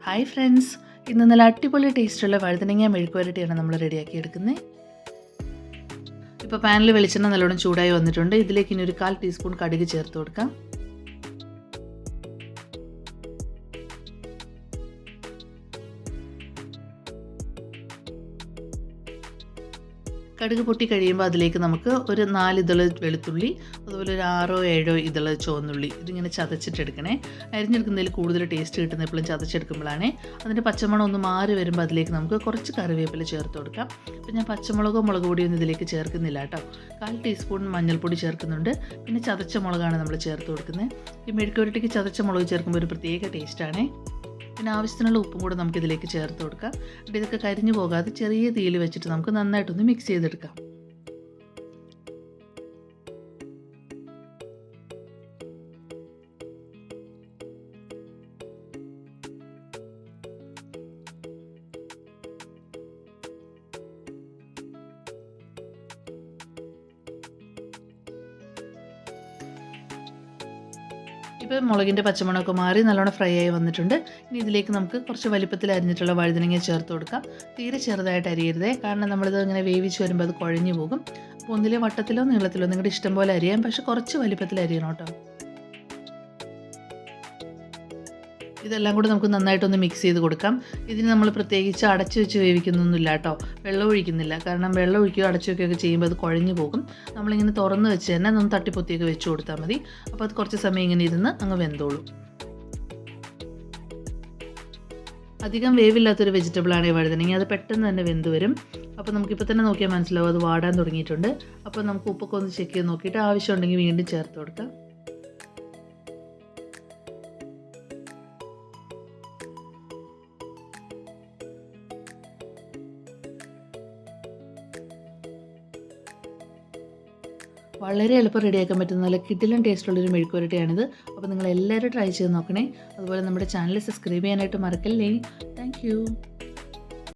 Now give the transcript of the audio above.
Hi friends, ഇന്ന് നല്ല അടിപൊളി ടേസ്റ്റുള്ള വഴുതനങ്ങ മെഴുക്കുവരട്ടിയാണ് നമ്മൾ റെഡിയാക്കി എടുക്കുന്നത്. ഇപ്പോൾ പാനിൽ വെളിച്ചെണ്ണ നല്ലോണം ചൂടായി വന്നിട്ടുണ്ട്. ഇതിലേക്ക് ഇനി ഒരു 1/4 ടീസ്പൂൺ കടുക് ചേർത്ത് കൊടുക്കാം. കടുക് പൊട്ടി കഴിയുമ്പോൾ അതിലേക്ക് നമുക്ക് ഒരു 4 ഇതള് വെളുത്തുള്ളി, അതുപോലെ ഒരു 6-7 ഇതള് ചുവന്നുള്ളി ഇതിങ്ങനെ ചതച്ചിട്ടെടുക്കണേ. അരിഞ്ഞെടുക്കുന്നതിൽ കൂടുതൽ ടേസ്റ്റ് കിട്ടുന്ന എപ്പോഴും ചതച്ചെടുക്കുമ്പോഴാണ്. അതിൻ്റെ പച്ചമണം ഒന്ന് മാറി വരുമ്പോൾ അതിലേക്ക് നമുക്ക് കുറച്ച് കറിവേപ്പില ചേർത്ത് കൊടുക്കാം. അപ്പോൾ ഞാൻ പച്ചമുളകോ മുളക് പൊടിയൊന്നും ഇതിലേക്ക് ചേർക്കുന്നില്ല കേട്ടോ. 1/4 ടീസ്പൂൺ മഞ്ഞൾപ്പൊടി ചേർക്കുന്നുണ്ട്. പിന്നെ ചതച്ച മുളകാണ് നമ്മൾ ചേർത്ത് കൊടുക്കുന്നത്. ഈ മെഴുക്കുവരട്ടിക്ക് ചതച്ച മുളക് ചേർക്കുമ്പോൾ ഒരു പ്രത്യേക ടേസ്റ്റാണ്. പിന്നെ ആവശ്യത്തിനുള്ള ഉപ്പും കൂടെ നമുക്കിതിലേക്ക് ചേർത്ത് കൊടുക്കാം. എന്നിട്ട് ഇതൊക്കെ കരിഞ്ഞു പോകാതെ ചെറിയ തീയിൽ വെച്ചിട്ട് നമുക്ക് നന്നായിട്ടൊന്ന് മിക്സ് ചെയ്തെടുക്കാം. ഇപ്പോൾ മുളകിൻ്റെ പച്ചമണമൊക്കെ മാറി നല്ലോണം ഫ്രൈ ആയി വന്നിട്ടുണ്ട്. ഇനി ഇതിലേക്ക് നമുക്ക് കുറച്ച് വലിപ്പത്തിൽ അരിഞ്ഞിട്ടുള്ള വഴുതനങ്ങ ചേർത്ത് കൊടുക്കാം. തീരെ ചെറുതായിട്ട് അരിയരുതേ, കാരണം നമ്മളിത് ഇങ്ങനെ വേവിച്ച് വരുമ്പോൾ അത് കുഴഞ്ഞു പോകും. അപ്പോൾ ഒന്നിലെ വട്ടത്തിലോ നീളത്തിലോ നിങ്ങളുടെ ഇഷ്ടം പോലെ അരിയാം, പക്ഷേ കുറച്ച് വലിപ്പത്തിൽ അരിയണം കേട്ടോ. ഇതെല്ലാം കൂടി നമുക്ക് നന്നായിട്ടൊന്ന് മിക്സ് ചെയ്ത് കൊടുക്കാം. ഇതിന് നമ്മൾ പ്രത്യേകിച്ച് അടച്ചു വെച്ച് വേവിക്കുന്നൊന്നുമില്ല കേട്ടോ. വെള്ളം ഒഴിക്കുന്നില്ല, കാരണം വെള്ളം ഒഴിക്കുകയോ അടച്ചു വയ്ക്കുകയൊക്കെ ചെയ്യുമ്പോൾ അത് കുഴഞ്ഞു പോകും. നമ്മളിങ്ങനെ തുറന്ന് വെച്ച് തന്നെ ഒന്ന് തട്ടിപ്പൊത്തിയൊക്കെ വെച്ച് കൊടുത്താൽ മതി. അപ്പോൾ അത് കുറച്ച് സമയം ഇങ്ങനെ ഇരുന്ന് അങ്ങ് വെന്തോളും. അധികം വേവില്ലാത്തൊരു വെജിറ്റബിളാണ് ഈ വഴുതനങ്ങ. അത് പെട്ടെന്ന് തന്നെ വെന്ത് വരും. അപ്പോൾ നമുക്കിപ്പോൾ തന്നെ നോക്കിയാൽ മനസ്സിലാവും അത് വാടാൻ തുടങ്ങിയിട്ടുണ്ട്. അപ്പോൾ നമുക്ക് ഉപ്പൊക്കെ ഒന്ന് ചെക്ക് ചെയ്ത് നോക്കിയിട്ട് ആവശ്യമുണ്ടെങ്കിൽ വീണ്ടും ചേർത്ത് കൊടുക്കാം. വളരെ എളുപ്പം റെഡിയാക്കാൻ പറ്റുന്ന നല്ല കിടിലൻ ടേസ്റ്റുള്ളൊരു മെഴുക്കുവരട്ടിയാണിത്. അപ്പോൾ നിങ്ങൾ എല്ലാവരും ട്രൈ ചെയ്ത് നോക്കണേ. അതുപോലെ നമ്മുടെ ചാനൽ സബ്സ്ക്രൈബ് ചെയ്യാനായിട്ട് മറക്കല്ലേ. താങ്ക്